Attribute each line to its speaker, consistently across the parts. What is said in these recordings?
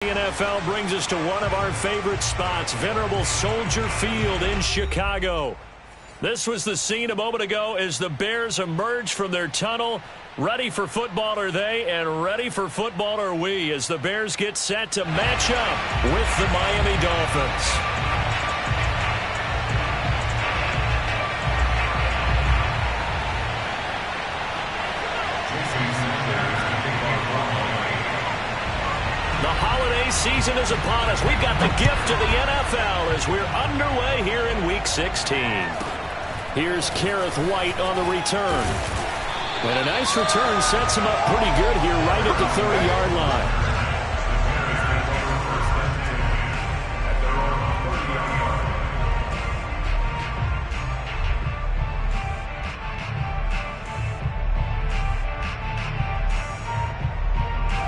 Speaker 1: The NFL brings us to one of our favorite spots, venerable Soldier Field in Chicago. This was the scene a moment ago as the Bears emerged from their tunnel. Ready for football are they, and ready for football are we, as the Bears get set to match up with the Miami Dolphins. Season is upon us. We've got the gift of the NFL as we're underway here in Week 16. Here's Kareth White on the return. And a nice return sets him up pretty good here right at the 30-yard line.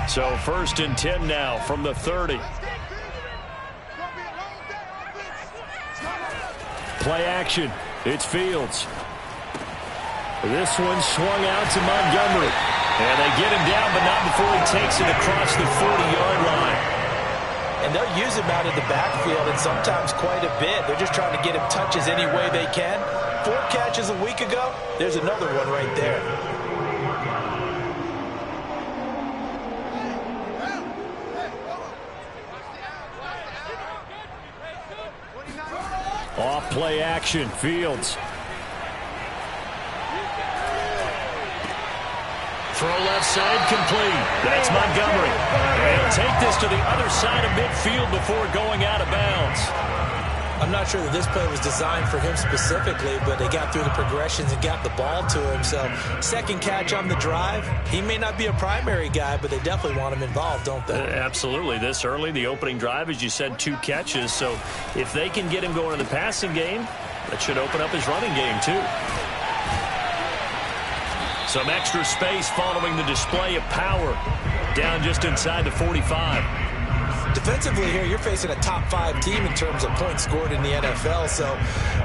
Speaker 1: So 1st and 10 now from the 30. Play action. It's Fields. This one swung out to Montgomery. And they get him down, but not before he takes it across the 40-yard line.
Speaker 2: And they'll use him out of the backfield, and sometimes quite a bit. They're just trying to get him touches any way they can. 4 catches a week ago. There's another one right there.
Speaker 1: Off play action, Fields. Throw left side complete. That's Montgomery. And he'll take this to the other side of midfield before going out of bounds.
Speaker 2: I'm not sure that this play was designed for him specifically, but they got through the progressions and got the ball to him. So, second catch on the drive. He may not be a primary guy, but they definitely want him involved, don't they?
Speaker 1: Absolutely. This early, the opening drive, as you said, 2 catches. So, if they can get him going in the passing game, that should open up his running game, too. Some extra space following the display of power. Down just inside the 45.
Speaker 2: Defensively here, you're facing a top 5 team in terms of points scored in the NFL. So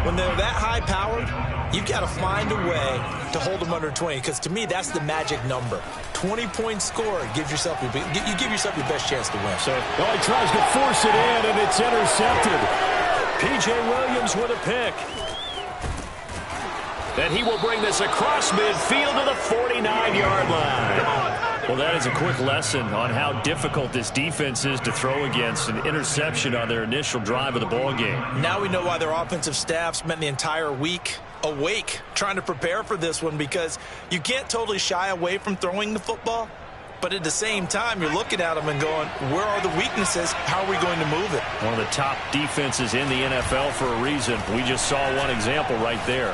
Speaker 2: when they're that high-powered, you've got to find a way to hold them under 20. Because to me, that's the magic number. 20 points scored gives yourself you give yourself your best chance to win.
Speaker 1: So well, he tries to force it in, and it's intercepted. P.J. Williams with a pick. And he will bring this across midfield to the 49-yard line. Well, that is a quick lesson on how difficult this defense is to throw against. An interception on their initial drive of the ballgame.
Speaker 2: Now we know why their offensive staff spent the entire week awake trying to prepare for this one, because you can't totally shy away from throwing the football. But at the same time, you're looking at them and going, where are the weaknesses? How are we going to move it?
Speaker 1: One of the top defenses in the NFL for a reason. We just saw one example right there.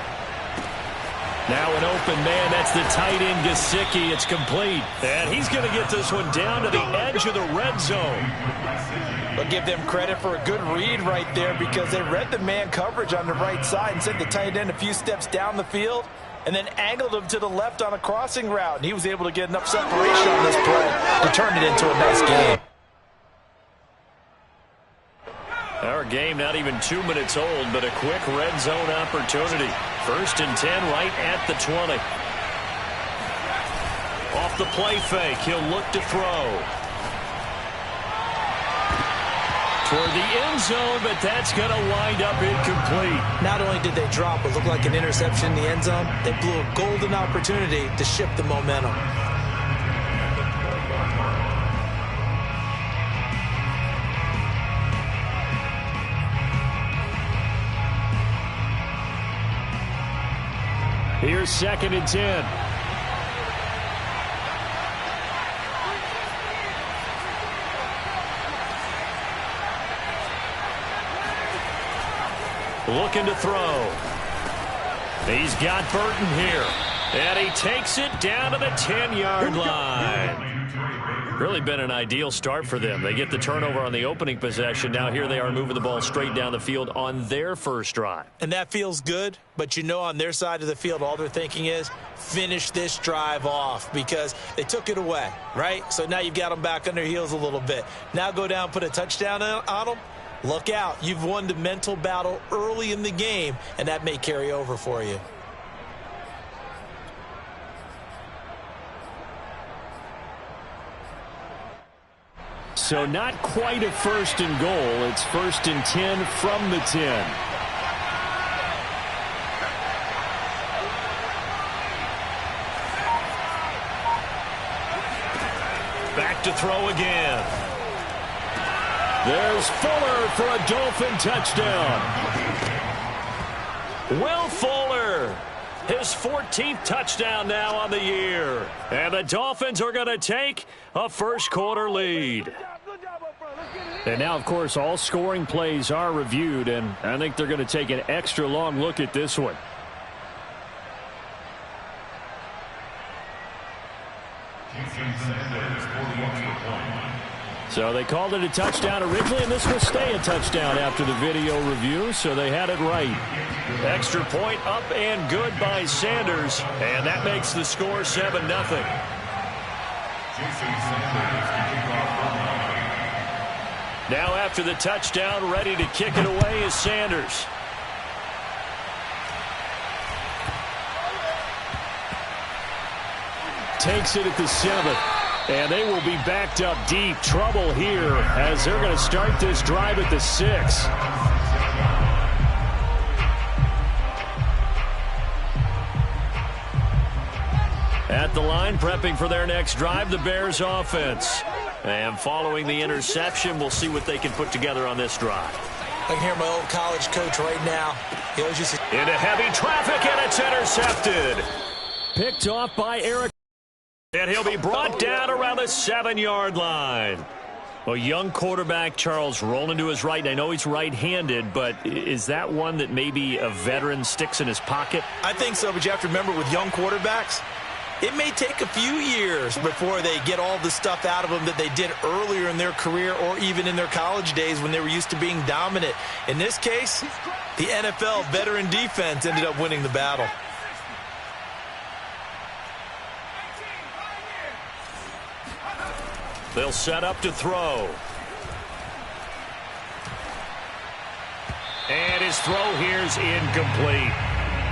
Speaker 1: Now an open man, that's the tight end, Gesicki. It's complete. And he's going to get this one down to the edge of the red zone.
Speaker 2: But give them credit for a good read right there, because they read the man coverage on the right side and sent the tight end a few steps down the field and then angled him to the left on a crossing route. And he was able to get enough separation on this play to turn it into a nice game.
Speaker 1: Our game not even 2 minutes old, but a quick red zone opportunity. 1st and 10 right at the 20. Off the play fake, he'll look to throw. Toward the end zone, but that's going to wind up incomplete.
Speaker 2: Not only did they drop what looked like an interception in the end zone, they blew a golden opportunity to shift the momentum.
Speaker 1: Here's 2nd and 10. Looking to throw. He's got Burton here. And he takes it down to the 10-yard line. Really been an ideal start for them. They get the turnover on the opening possession. Now here they are moving the ball straight down the field on their first drive.
Speaker 2: And that feels good, but you know on their side of the field all they're thinking is finish this drive off, because they took it away, right? So now you've got them back on their heels a little bit. Now go down, put a touchdown on them. Look out. You've won the mental battle early in the game, and that may carry over for you.
Speaker 1: So not quite a first and goal. It's first and 10 from the 10. Back to throw again. There's Fuller for a Dolphin touchdown. Will Fuller, his 14th touchdown now on the year. And the Dolphins are going to take a first-quarter lead. And now, of course, all scoring plays are reviewed, and I think they're going to take an extra long look at this one. So they called it a touchdown originally, and this will stay a touchdown after the video review, so they had it right. Extra point up and good by Sanders, and that makes the score 7-0. Now after the touchdown, ready to kick it away is Sanders. Takes it at the 7. And they will be backed up deep. Trouble here as they're going to start this drive at the 6. At the line, prepping for their next drive, the Bears offense. And following the interception, we'll see what they can put together on this drive.
Speaker 2: I can hear my old college coach right now. He always used to...
Speaker 1: Into heavy traffic, and it's intercepted. Picked off by Eric. And he'll be brought down around the 7-yard line. A young quarterback, Charles, rolling to his right. And I know he's right-handed, but is that one that maybe a veteran sticks in his pocket?
Speaker 2: I think so, but you have to remember with young quarterbacks, it may take a few years before they get all the stuff out of them that they did earlier in their career or even in their college days when they were used to being dominant. In this case, the NFL veteran defense ended up winning the battle.
Speaker 1: They'll set up to throw. And his throw here's incomplete.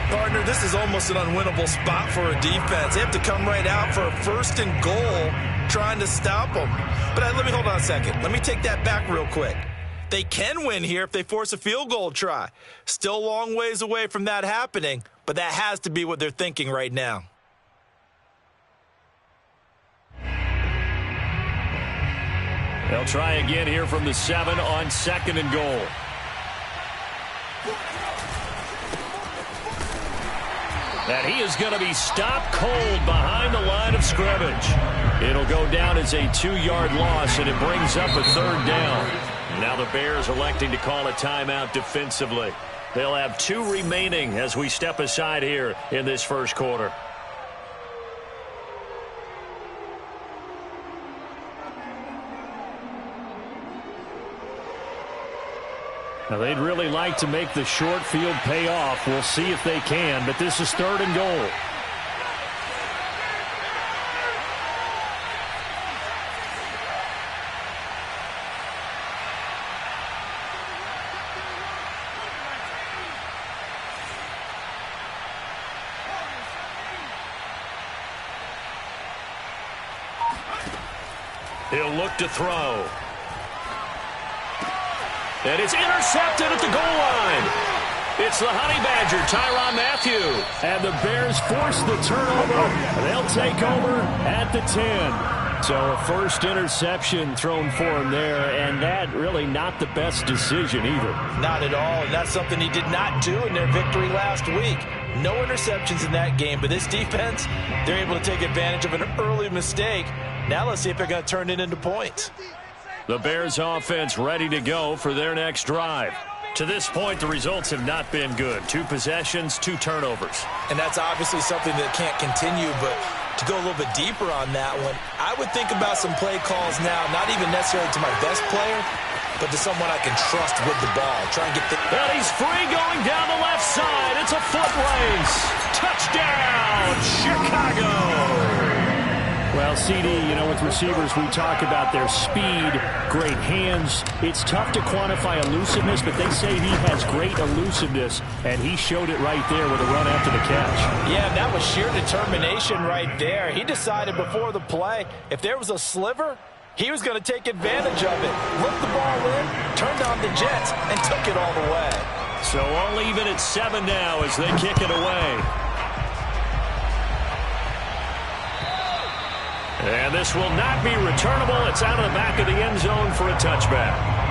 Speaker 2: Partner, this is almost an unwinnable spot for a defense. They have to come right out for a first and goal trying to stop them. But let me hold on a second. Let me take that back real quick. They can win here if they force a field goal try. Still a long ways away from that happening, but that has to be what they're thinking right now.
Speaker 1: They'll try again here from the 7 on 2nd and goal. And he is going to be stopped cold behind the line of scrimmage. It'll go down as a 2-yard loss, and it brings up a 3rd down. Now the Bears electing to call a timeout defensively. They'll have 2 remaining as we step aside here in this first quarter. Now, they'd really like to make the short field pay off. We'll see if they can, but this is 3rd and goal. He'll look to throw. And it's intercepted at the goal line. It's the Honey Badger, Tyrann Mathieu. And the Bears force the turnover. They'll take over at the 10. So a first interception thrown for him there, and that really not the best decision either.
Speaker 2: Not at all, and that's something he did not do in their victory last week. No interceptions in that game, but this defense, they're able to take advantage of an early mistake. Now let's see if they're going to turn it into points.
Speaker 1: The Bears offense ready to go for their next drive. To this point, the results have not been good. 2 possessions, 2 turnovers.
Speaker 2: And that's obviously something that can't continue, but to go a little bit deeper on that one, I would think about some play calls now, not even necessarily to my best player, but to someone I can trust with the ball. Try and get the...
Speaker 1: And he's free going down the left side. It's a foot race. Touchdown, Chicago. Well, CD, you know, with receivers, we talk about their speed, great hands. It's tough to quantify elusiveness, but they say he has great elusiveness, and he showed it right there with a run after the catch.
Speaker 2: Yeah, that was sheer determination right there. He decided before the play, if there was a sliver, He was going to take advantage of it. Looked the ball in, turned on the jets, and took it all the way.
Speaker 1: So all even at 7 now as they kick it away. And this will not be returnable. It's out of the back of the end zone for a touchback.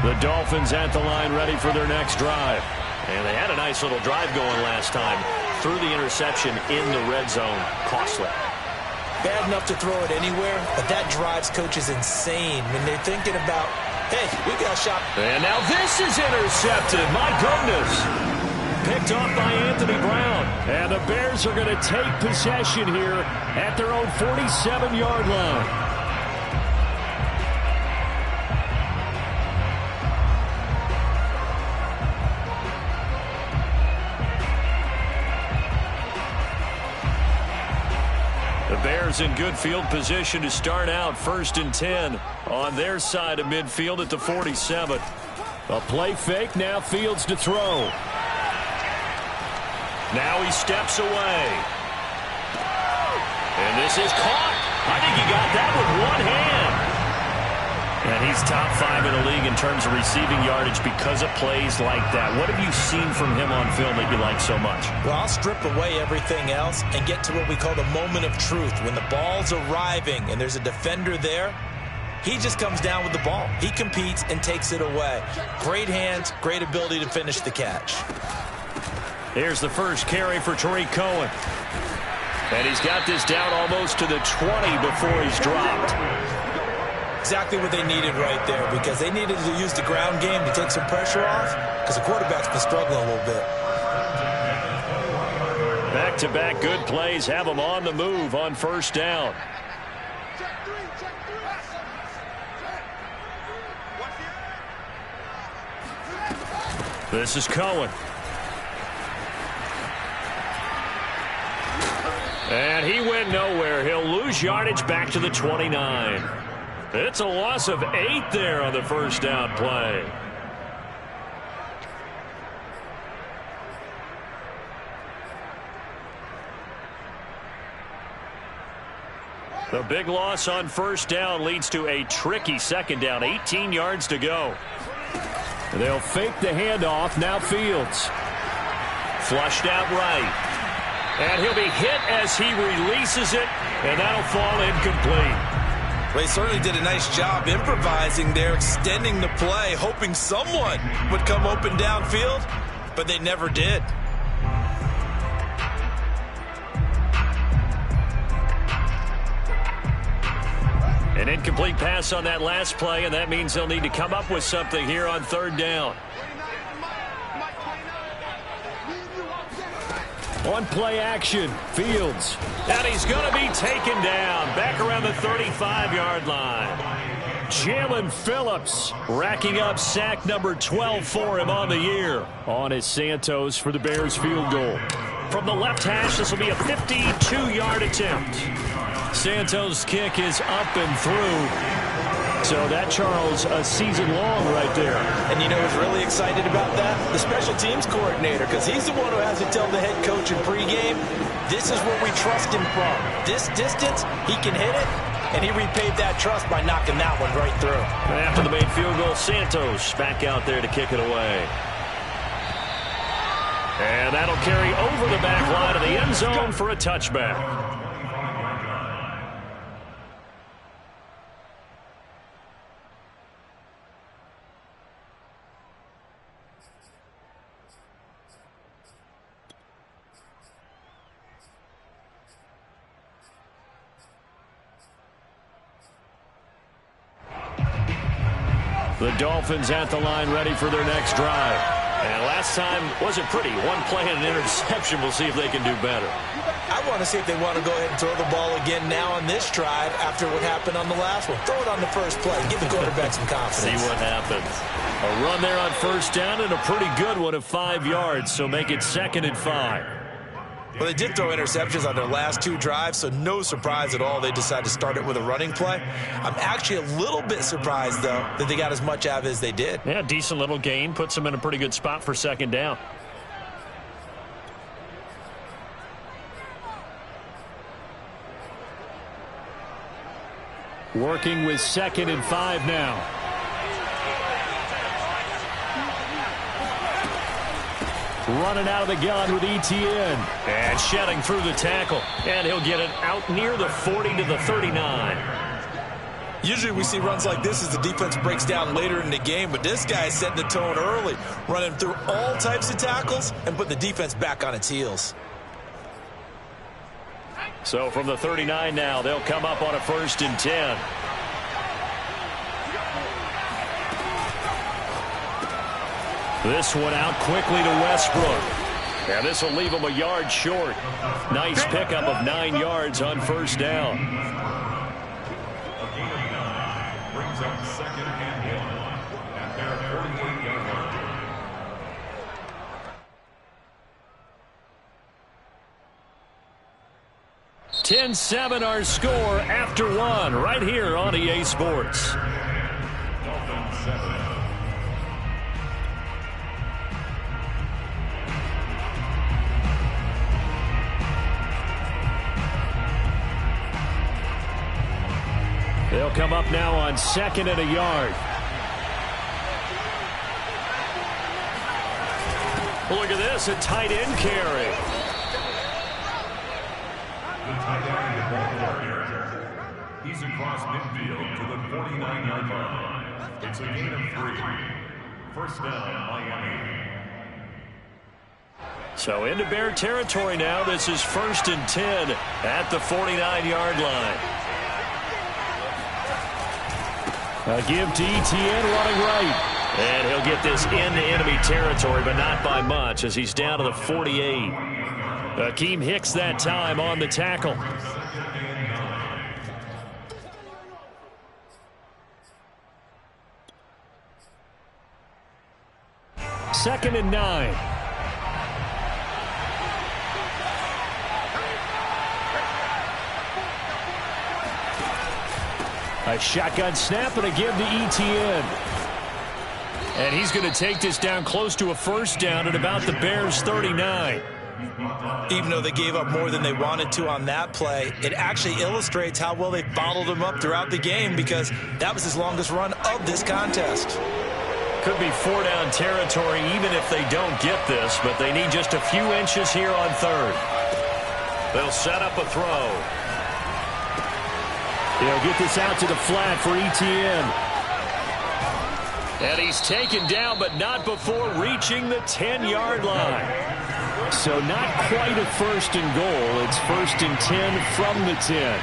Speaker 1: The Dolphins at the line ready for their next drive. And they had a nice little drive going last time. Threw the interception in the red zone. Costly.
Speaker 2: Bad enough to throw it anywhere, but that drives coaches insane when they're thinking about, hey, we got a shot.
Speaker 1: And now this is intercepted. My goodness. Picked off by Anthony Brown. And the Bears are going to take possession here at their own 47-yard line. The Bears in good field position to start out 1st and 10 on their side of midfield at the 47. A play fake, now Fields to throw. Now he steps away. And this is caught. I think he got that with one hand. And he's top 5 in the league in terms of receiving yardage because of plays like that. What have you seen from him on film that you like so much?
Speaker 2: Well, I'll strip away everything else and get to what we call the moment of truth. When the ball's arriving and there's a defender there, he just comes down with the ball. He competes and takes it away. Great hands, great ability to finish the catch.
Speaker 1: Here's the first carry for Tariq Cohen. And he's got this down almost to the 20 before he's dropped.
Speaker 2: Exactly what they needed right there, because they needed to use the ground game to take some pressure off, because the quarterback's been struggling a little bit.
Speaker 1: Back-to-back good plays have them on the move on 1st down. This is Cohen. And he went nowhere. He'll lose yardage back to the 29. It's a loss of 8 there on the 1st down play. The big loss on 1st down leads to a tricky 2nd down. 18 yards to go. They'll fake the handoff. Now Fields. Flushed out right. And he'll be hit as he releases it, and that'll fall incomplete.
Speaker 2: They certainly did a nice job improvising there, extending the play, hoping someone would come open downfield, but they never did.
Speaker 1: An incomplete pass on that last play, and that means they'll need to come up with something here on 3rd down. On play action, Fields. And he's going to be taken down back around the 35-yard line. Jalen Phillips racking up sack number 12 for him on the year. On is Santos for the Bears field goal. From the left hash, this will be a 52-yard attempt. Santos' kick is up and through. So that, Charles, a season long right there.
Speaker 2: And you know who's really excited about that? The special teams coordinator, because he's the one who has to tell the head coach in pregame, this is where we trust him from. This distance, he can hit it, and he repaid that trust by knocking that one right through.
Speaker 1: After the made field goal, Santos back out there to kick it away. And that'll carry over the back line of the end zone for a touchback. The Dolphins at the line ready for their next drive. And last time wasn't pretty. One play and an interception. We'll see if they can do better.
Speaker 2: I want to see if they want to go ahead and throw the ball again now on this drive after what happened on the last one. Throw it on the first play. Give the quarterback some confidence.
Speaker 1: See what happens. A run there on 1st down and a pretty good one of 5 yards. So make it 2nd and 5.
Speaker 2: Well, they did throw interceptions on their last 2 drives, so no surprise at all they decided to start it with a running play. I'm actually a little bit surprised, though, that they got as much out of it as they did.
Speaker 1: Yeah, decent little gain. Puts them in a pretty good spot for second down. Working with 2nd and 5 now. Running out of the gun with ETN. And shedding through the tackle. And he'll get it out near the 40 to the 39.
Speaker 2: Usually we see runs like this as the defense breaks down later in the game, but this guy is setting the tone early, running through all types of tackles and putting the defense back on its heels.
Speaker 1: So from the 39 now, they'll come up on a 1st and 10. This one out quickly to Westbrook. And this will leave him a yard short. Nice pickup of 9 yards on 1st down.
Speaker 3: Brings up 2nd and 1 at their 48-yard line.
Speaker 1: 10-7 our score after 1 right here on EA Sports.
Speaker 3: Dolphins 7.
Speaker 1: They'll come up now on 2nd and a yard. Look at this, a tight end carry.
Speaker 3: The tight end of ball carrier. He's across midfield to the 49-yard line. It's a gain of 3. 1st down, Miami.
Speaker 1: So into Bear territory now. This is 1st and 10 at the 49-yard line. A give to ETN running right. And he'll get this into enemy territory, but not by much as he's down to the 48. Akeem Hicks that time on the tackle. Second and 9. A shotgun snap and a give to ETN. And he's going to take this down close to a 1st down at about the Bears' 39.
Speaker 2: Even though they gave up more than they wanted to on that play, it actually illustrates how well they bottled him up throughout the game because that was his longest run of this contest.
Speaker 1: Could be 4-down territory even if they don't get this, but they need just a few inches here on 3rd. They'll set up a throw. They'll get this out to the flat for ETN. And he's taken down, but not before reaching the 10-yard line. So not quite a 1st and goal. It's 1st and 10 from the 10.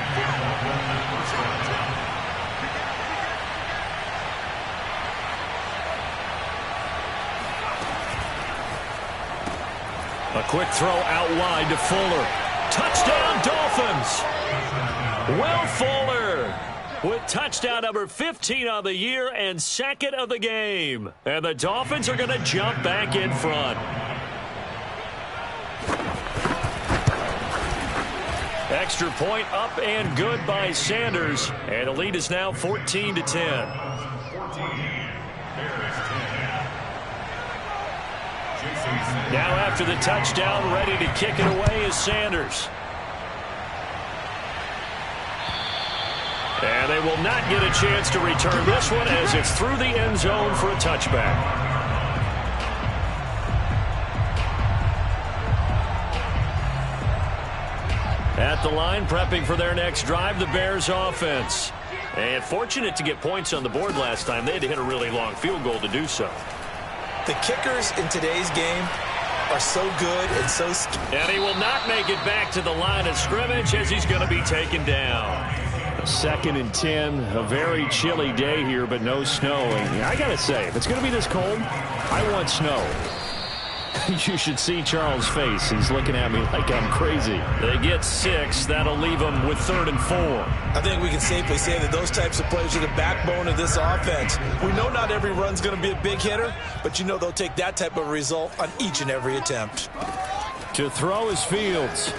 Speaker 1: A quick throw out wide to Fuller. Touchdown, Dolphins! Will Fuller with touchdown number 15 on the year and 2nd of the game. And the Dolphins are going to jump back in front. Extra point up and good by Sanders. And the lead is now 14 to 10. Now after the touchdown, ready to kick it away is Sanders. And they will not get a chance to return this one as it's through the end zone for a touchback. At the line, prepping for their next drive, the Bears offense. And fortunate to get points on the board last time. They had to hit a really long field goal to do so.
Speaker 2: The kickers in today's game are so good and so...
Speaker 1: And he will not make it back to the line of scrimmage as he's going to be taken down. 2nd and 10, a very chilly day here, but no snow. And I got to say, if it's going to be this cold, I want snow. You should see Charles' face. He's looking at me like I'm crazy. They get 6. That'll leave them with 3rd and 4.
Speaker 2: I think we can safely say that those types of plays are the backbone of this offense. We know not every run's going to be a big hitter, but you know they'll take that type of result on each and every attempt.
Speaker 1: To throw is Fields.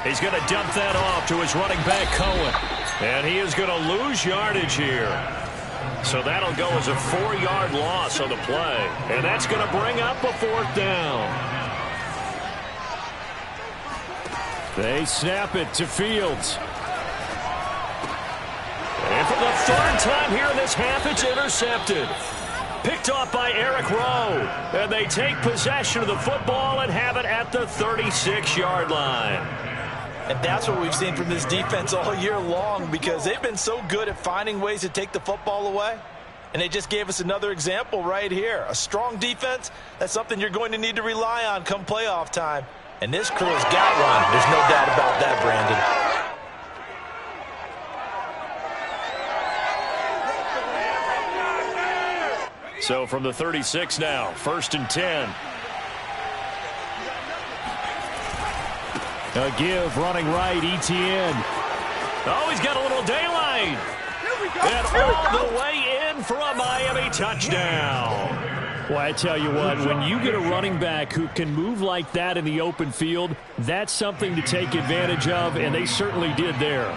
Speaker 1: He's going to dump that off to his running back, Cohen. And he is going to lose yardage here. So that'll go as a 4-yard loss on the play. And that's going to bring up a 4th down. They snap it to Fields. And for the 3rd time here in this half, it's intercepted. Picked off by Eric Rowe. And they take possession of the football and have it at the 36-yard line.
Speaker 2: And that's what we've seen from this defense all year long, because they've been so good at finding ways to take the football away. And they just gave us another example right here. A strong defense, that's something you're going to need to rely on come playoff time. And this crew has got one. There's no doubt about that, Brandon.
Speaker 1: So from the 36 now, 1st and 10. A give running right, Etienne. Oh, he's got a little daylight. And all the way in for a Miami touchdown. Well, I tell you what, when you get a running back who can move like that in the open field, that's something to take advantage of, and they certainly did there.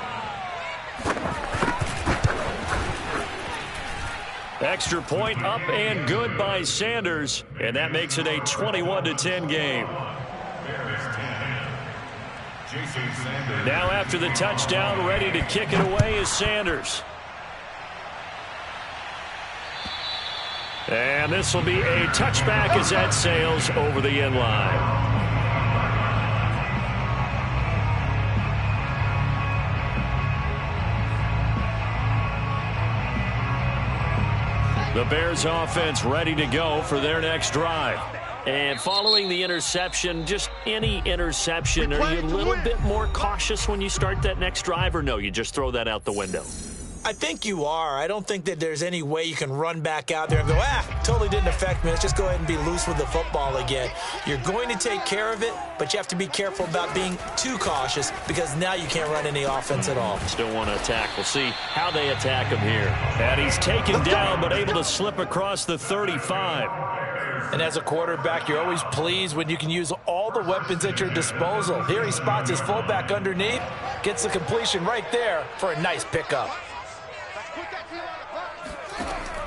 Speaker 1: Extra point up and good by Sanders, and that makes it a 21-10 game. Now after the touchdown, ready to kick it away is Sanders. And this will be a touchback as that sails over the end line. The Bears offense ready to go for their next drive. And following the interception, just any interception, are you a little bit more cautious when you start that next drive, or no, you just throw that out the window?
Speaker 2: I think you are. I don't think that there's any way you can run back out there and go, totally didn't affect me. Let's just go ahead and be loose with the football again. You're going to take care of it, but you have to be careful about being too cautious, because now you can't run any offense at all.
Speaker 1: Still want to attack. We'll see how they attack him here. And he's taken down, but able to slip across the 35.
Speaker 2: And as a quarterback, you're always pleased when you can use all the weapons at your disposal. Here he spots his fullback underneath, gets the completion right there for a nice pickup.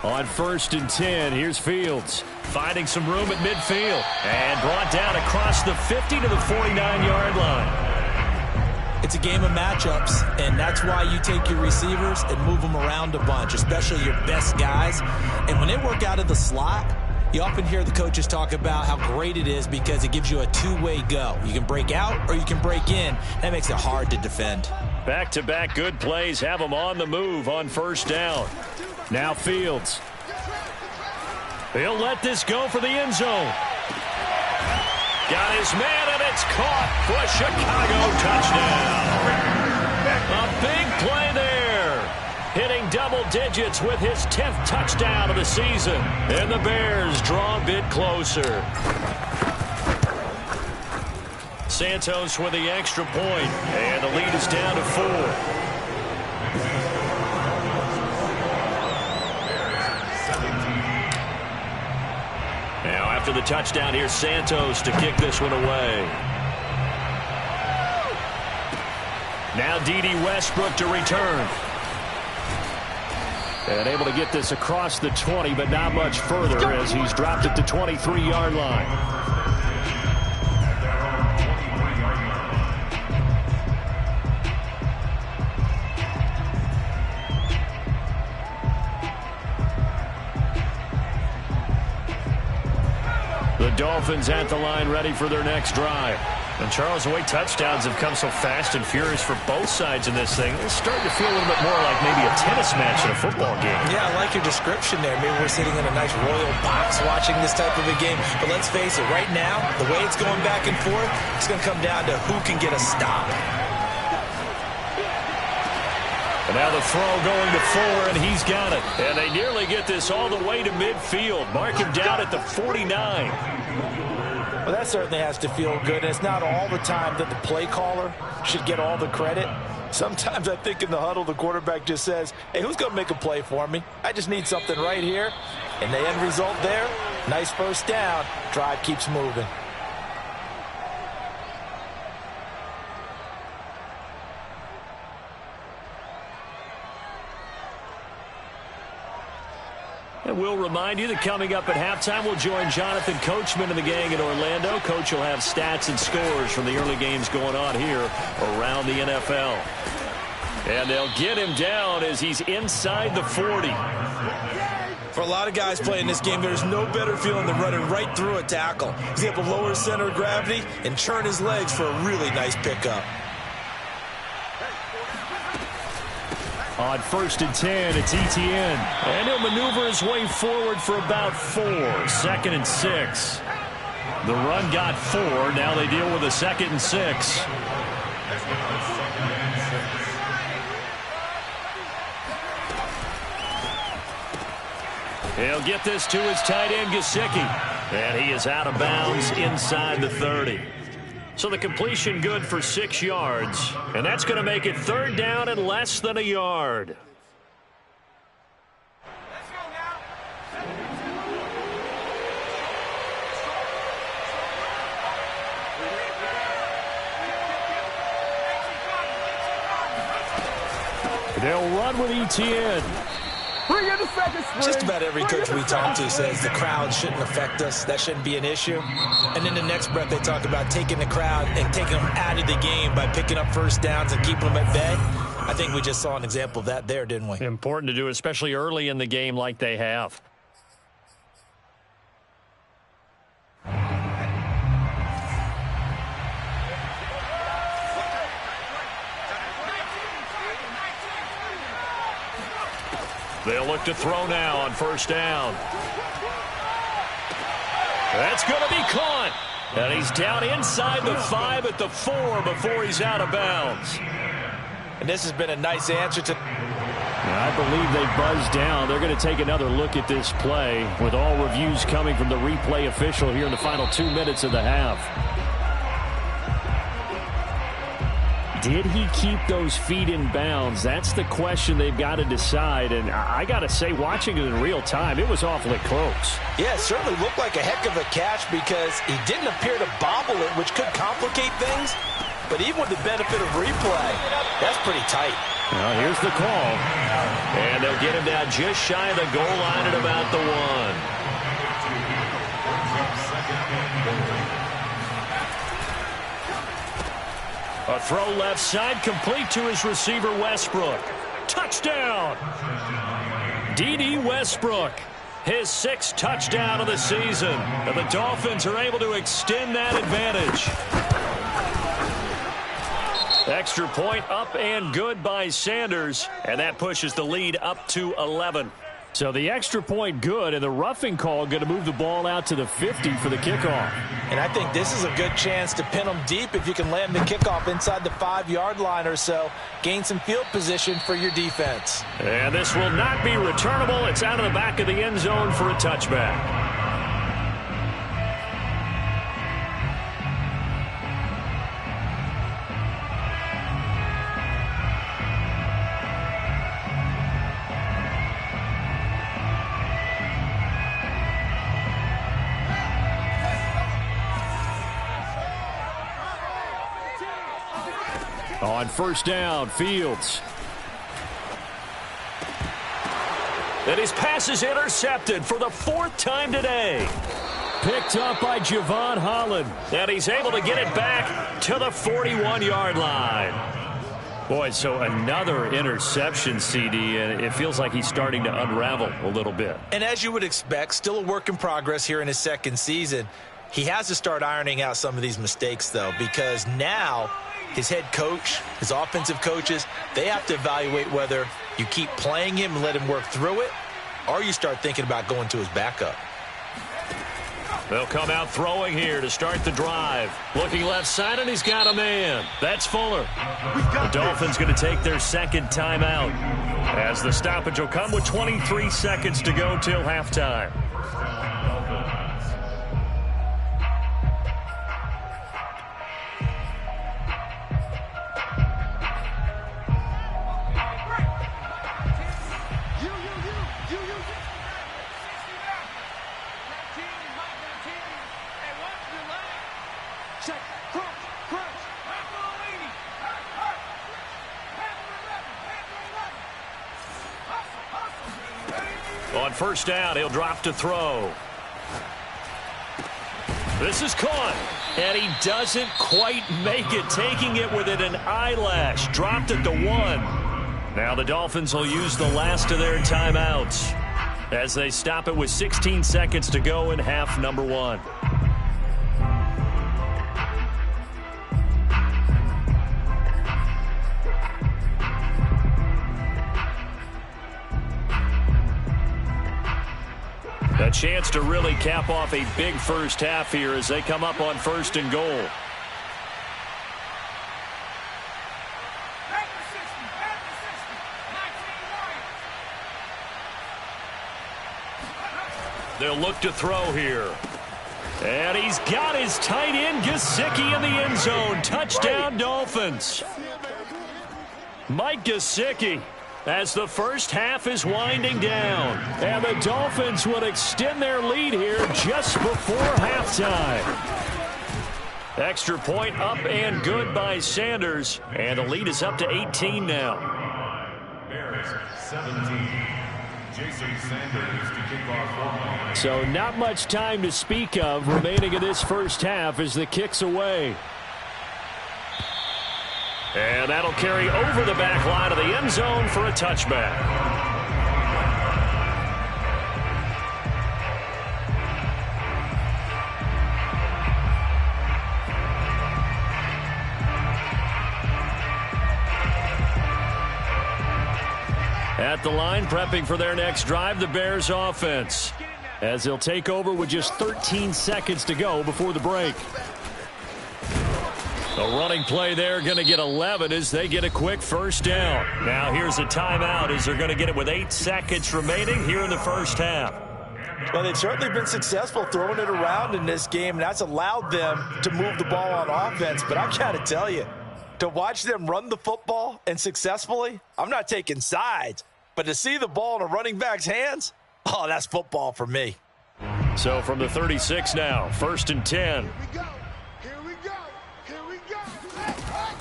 Speaker 1: On 1st and 10, here's Fields. Finding some room at midfield. And brought down across the 50 to the 49-yard line.
Speaker 2: It's a game of matchups, and that's why you take your receivers and move them around a bunch, especially your best guys. And when they work out of the slot, you often hear the coaches talk about how great it is because it gives you a two-way go. You can break out or you can break in. That makes it hard to defend.
Speaker 1: Back-to-back good plays have them on the move on 1st down. Now Fields. He'll let this go for the end zone. Got his man, and it's caught for a Chicago touchdown. A big play there. Hitting double digits with his 10th touchdown of the season. And the Bears draw a bit closer. Santos with the extra point. And the lead is down to 4. Now after the touchdown, here's Santos to kick this one away. Now D.D. Westbrook to return. And able to get this across the 20, but not much further as he's dropped it to 23-yard line. The Dolphins at the line ready for their next drive. And Charles, the way touchdowns have come so fast and furious for both sides in this thing, it's starting to feel a little bit more like maybe a tennis match in a football game.
Speaker 2: Yeah, I like your description there. Maybe we're sitting in a nice royal box watching this type of a game. But let's face it, right now, the way it's going back and forth, it's going to come down to who can get a stop.
Speaker 1: And now the throw going to Fuller, and he's got it. And they nearly get this all the way to midfield. Mark him down at the 49.
Speaker 2: Well, that certainly has to feel good. And it's not all the time that the play caller should get all the credit. Sometimes I think in the huddle, the quarterback just says, hey, who's going to make a play for me? I just need something right here. And the end result there, nice 1st down. Drive keeps moving.
Speaker 1: And we'll remind you that coming up at halftime, we'll join Jonathan Coachman and the gang in Orlando. Coach will have stats and scores from the early games going on here around the NFL. And they'll get him down as he's inside the 40.
Speaker 2: For a lot of guys playing this game, there's no better feeling than running right through a tackle. He's able to lower his center of gravity and churn his legs for a really nice pickup.
Speaker 1: On 1st and 10, it's Etienne. And he'll maneuver his way forward for about 4. 2nd and 6. The run got 4. Now they deal with a 2nd and 6. He'll get this to his tight end, Gesicki. And he is out of bounds inside the 30. So the completion good for 6 yards. And that's going to make it 3rd down and less than a yard.
Speaker 4: Let's go now.
Speaker 1: They'll run with Etienne.
Speaker 2: Just about every coach we talk to says the crowd shouldn't affect us. That shouldn't be an issue. And then the next breath they talk about taking the crowd and taking them out of the game by picking up first downs and keeping them at bay. I think we just saw an example of that there, didn't we?
Speaker 1: Important to do, especially early in the game like they have. They'll look to throw now on 1st down. That's going to be caught. And he's down inside the 5 at the 4 before he's out of bounds.
Speaker 2: And this has been a nice answer to...
Speaker 1: I believe they buzzed down. They're going to take another look at this play with all reviews coming from the replay official here in the final 2 minutes of the half. Did he keep those feet in bounds? That's the question they've got to decide. And I got to say, watching it in real time, it was awfully close.
Speaker 2: Yeah, it certainly looked like a heck of a catch because he didn't appear to bobble it, which could complicate things. But even with the benefit of replay, that's pretty tight.
Speaker 1: Well, here's the call. And they'll get him down just shy of the goal line at about the 1. A throw left side, complete to his receiver, Westbrook. Touchdown! D.D. Westbrook, his 6th touchdown of the season. And the Dolphins are able to extend that advantage. Extra point up and good by Sanders. And that pushes the lead up to 11. So the extra point good, and the roughing call going to move the ball out to the 50 for the kickoff.
Speaker 2: And I think this is a good chance to pin them deep if you can land the kickoff inside the 5-yard line or so. Gain some field position for your defense.
Speaker 1: And this will not be returnable. It's out of the back of the end zone for a touchback. On 1st down, Fields. And his pass is intercepted for the 4th time today. Picked up by Javon Holland. And he's able to get it back to the 41-yard line. Boy, so another interception, CD, and it feels like he's starting to unravel a little bit.
Speaker 2: And as you would expect, still a work in progress here in his 2nd season. He has to start ironing out some of these mistakes, though, because now his head coach, his offensive coaches, they have to evaluate whether you keep playing him and let him work through it, or you start thinking about going to his backup.
Speaker 1: They'll come out throwing here to start the drive. Looking left side, and he's got a man. That's Fuller. The Dolphins going to take their 2nd timeout as the stoppage will come with 23 seconds to go till halftime. On first down, he'll drop to throw. This is caught, and he doesn't quite make it, taking it within an eyelash. Dropped at the 1. Now the Dolphins will use the last of their timeouts as they stop it with 16 seconds to go in half number 1. A chance to really cap off a big first half here as they come up on first and goal. They'll look to throw here. And he's got his tight end, Gesicki, in the end zone. Touchdown, Dolphins. Mike Gesicki, as the first half is winding down. And the Dolphins will extend their lead here just before halftime. Extra point up and good by Sanders. And the lead is up to 18 now.
Speaker 3: Bears 17. Jason Sanders to kick off.
Speaker 1: So not much time to speak of remaining in this first half as the kick's away. And that'll carry over the back line of the end zone for a touchback. At the line, prepping for their next drive, the Bears offense, as they'll take over with just 13 seconds to go before the break. A running play there, going to get 11 as they get a quick first down. Now here's a timeout as they're going to get it with 8 seconds remaining here in the first half.
Speaker 2: Well, they've certainly been successful throwing it around in this game, and that's allowed them to move the ball on offense. But I've got to tell you, to watch them run the football and successfully, I'm not taking sides, but to see the ball in a running back's hands, oh, that's football for me.
Speaker 1: So from the 36 now, first and 10.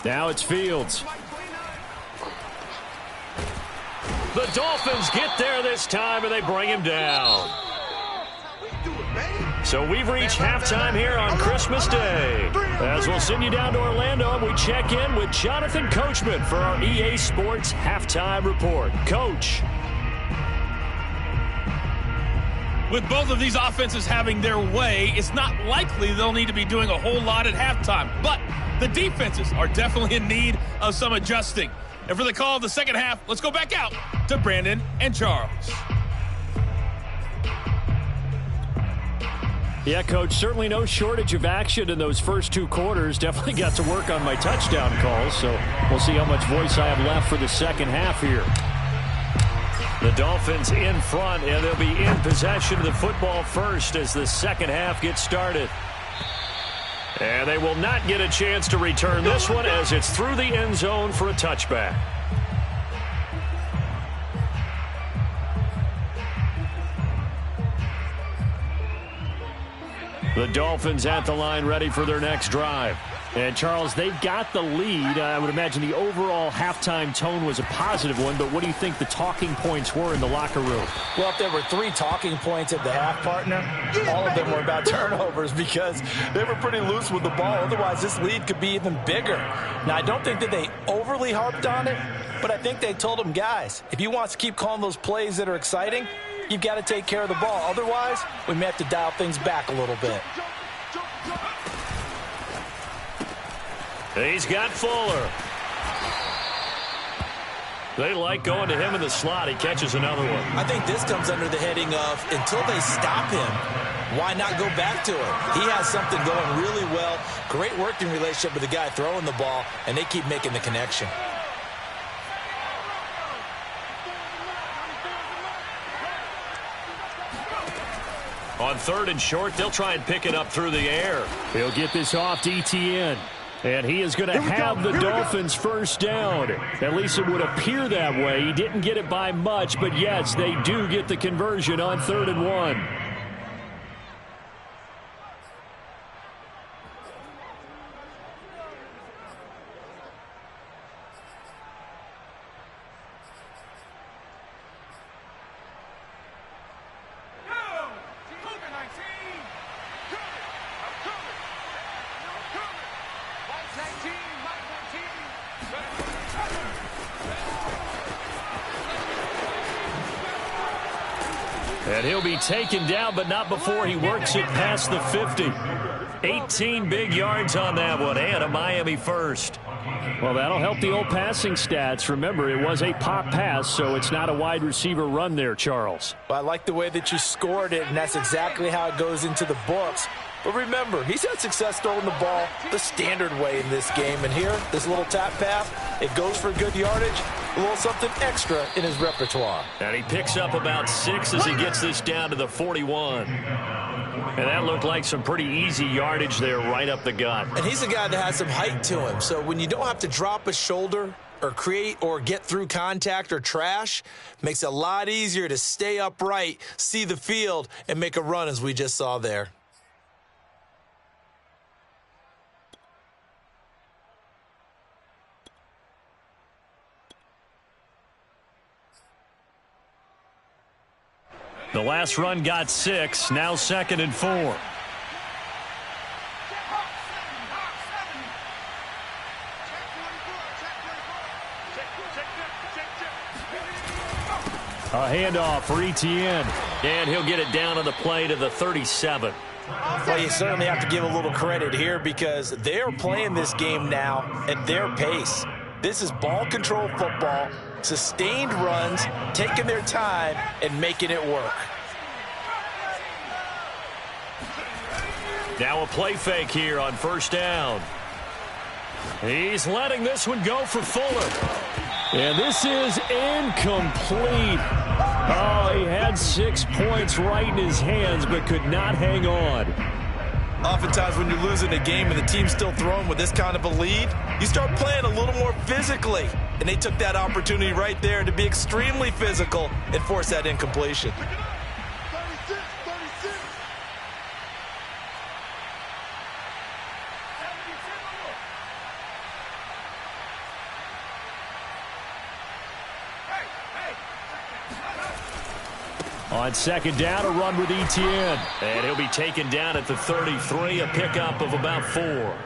Speaker 1: Now it's Fields. The Dolphins get there this time, and they bring him down. So we've reached halftime here on Christmas Day. As we'll send you down to Orlando, and we check in with Jonathan Coachman for our EA Sports Halftime Report. Coach.
Speaker 4: With both of these offenses having their way, it's not likely they'll need to be doing a whole lot at halftime. But the defenses are definitely in need of some adjusting. And for the call of the second half, let's go back out to Brandon and Charles.
Speaker 1: Yeah, Coach, certainly no shortage of action in those first 2 quarters. Definitely got to work on my touchdown calls, so we'll see how much voice I have left for the second half here. The Dolphins in front, and they'll be in possession of the football first as the second half gets started. And they will not get a chance to return this one as it's through the end zone for a touchback. The Dolphins at the line ready for their next drive. And, Charles, they've got the lead. I would imagine the overall halftime tone was a positive one, but what do you think the talking points were in the locker room?
Speaker 2: Well, if there were 3 talking points at the half, partner, all of them were about turnovers because they were pretty loose with the ball. Otherwise, this lead could be even bigger. Now, I don't think that they overly harped on it, but I think they told them, guys, if you want to keep calling those plays that are exciting, you've got to take care of the ball. Otherwise, we may have to dial things back a little bit.
Speaker 1: He's got Fuller. They like going to him in the slot. He catches another one.
Speaker 2: I think this comes under the heading of until they stop him, why not go back to it? He has something going really well. Great working relationship with the guy throwing the ball, and they keep making the connection.
Speaker 1: On third and short, they'll try and pick it up through the air. He'll get this off to ETN. And he is going to have the Dolphins first down. At least it would appear that way. He didn't get it by much, but yes, they do get the conversion on 3rd and 1. And he'll be taken down, but not before he works it past the 50. 18 big yards on that one, and a Miami first.
Speaker 5: Well, that'll help the old passing stats. Remember, it was a pop pass, so it's not a wide receiver run there, Charles.
Speaker 2: Well, I like the way that you scored it, and that's exactly how it goes into the books. But remember, he's had success throwing the ball the standard way in this game. And here, this little tap pass, it goes for good yardage, a little something extra in his repertoire.
Speaker 1: And he picks up about 6 as he gets this down to the 41. And that looked like some pretty easy yardage there right up the gut.
Speaker 2: And he's a guy that has some height to him. So when you don't have to drop a shoulder or create or get through contact or trash, makes it a lot easier to stay upright, see the field, and make a run as we just saw there.
Speaker 1: The last run got 6, now 2nd and 4. A handoff for Etienne. And he'll get it down on the play to the 37.
Speaker 2: Well, you certainly have to give a little credit here because they're playing this game now at their pace. This is ball control football, sustained runs, taking their time and making it work.
Speaker 1: Now a play fake here on first down. He's letting this one go for Fuller.
Speaker 5: And this is incomplete. Oh, he had 6 points right in his hands but could not hang on.
Speaker 2: Oftentimes when you're losing a game and the team's still throwing with this kind of a lead, you start playing a little more physically. And they took that opportunity right there to be extremely physical and force that incompletion.
Speaker 5: On second down, a run with Etienne.
Speaker 1: And he'll be taken down at the 33, a pickup of about 4.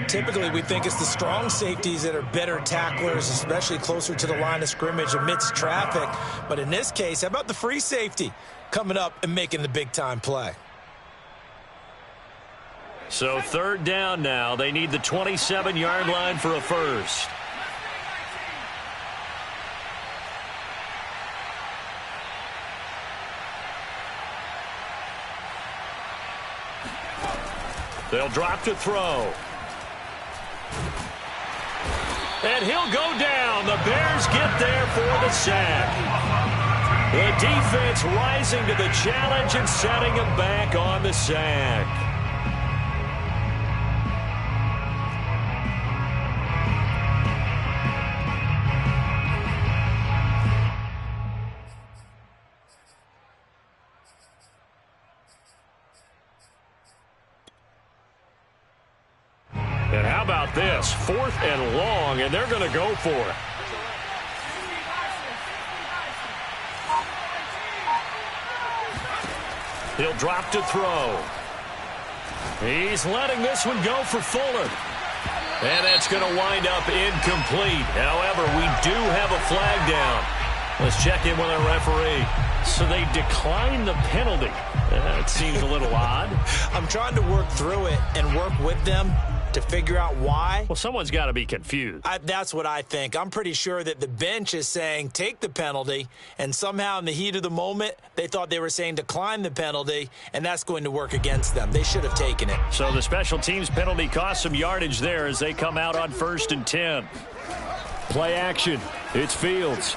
Speaker 2: Typically, we think it's the strong safeties that are better tacklers, especially closer to the line of scrimmage amidst traffic. But in this case, how about the free safety coming up and making the big-time play?
Speaker 1: So 3rd down now. They need the 27-yard line for a first. They'll drop to throw. And he'll go down. The Bears get there for the sack. The defense rising to the challenge and setting him back on the sack. And how about this? 4th and long, and they're going to go for it. He'll drop to throw. He's letting this one go for Fuller. And that's going to wind up incomplete. However, we do have a flag down. Let's check in with our referee. So they declined the penalty. That seems a little odd.
Speaker 2: I'm trying to work through it and work with them to figure out why.
Speaker 1: Well, someone's got to be confused.
Speaker 2: That's what I think. I'm pretty sure that the bench is saying take the penalty, and somehow in the heat of the moment, they thought they were saying decline the penalty, and that's going to work against them. They should have taken it.
Speaker 1: So the special teams penalty cost some yardage there as they come out on 1st and 10.
Speaker 5: Play action. It's Fields.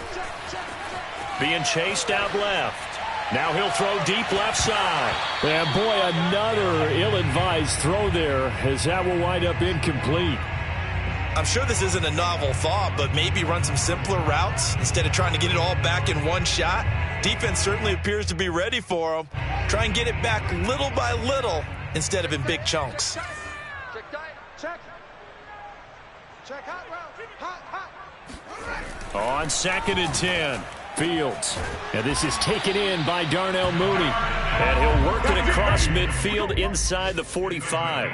Speaker 1: Being chased out left. Now he'll throw deep left side.
Speaker 5: And boy, another ill-advised throw there as that will wind up incomplete.
Speaker 2: I'm sure this isn't a novel thought, but maybe run some simpler routes instead of trying to get it all back in one shot. Defense certainly appears to be ready for them. Try and get it back little by little instead of in big chunks.
Speaker 6: Check hot route. Hot.
Speaker 5: On 2nd and 10. Fields. And this is taken in by Darnell Mooney.
Speaker 1: And he'll work it across midfield inside the 45.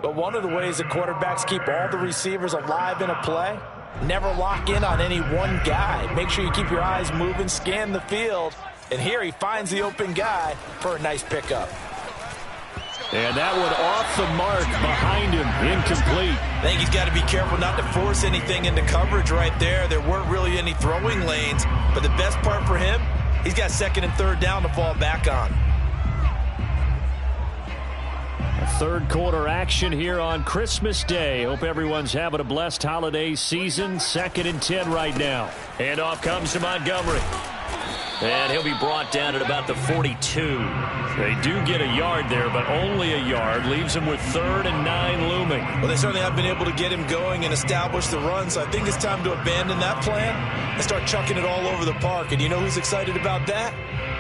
Speaker 2: But one of the ways that quarterbacks keep all the receivers alive in a play, never lock in on any one guy. Make sure you keep your eyes moving, scan the field, And here he finds the open guy for a nice pickup.
Speaker 5: And that one off the mark behind him, incomplete.
Speaker 2: I think he's got to be careful not to force anything into coverage right there. There weren't really any throwing lanes, but the best part for him, he's got second and third down to fall back on.
Speaker 5: Third quarter action here on Christmas Day. Hope everyone's having a blessed holiday season. 2nd and 10 right now.
Speaker 1: And off comes to Montgomery. And he'll be brought down at about the 42. They do get a yard there, but only a yard. Leaves him with 3rd and 9 looming.
Speaker 2: Well, they certainly have been able to get him going and establish the run, so I think it's time to abandon that plan and start chucking it all over the park. And you know who's excited about that?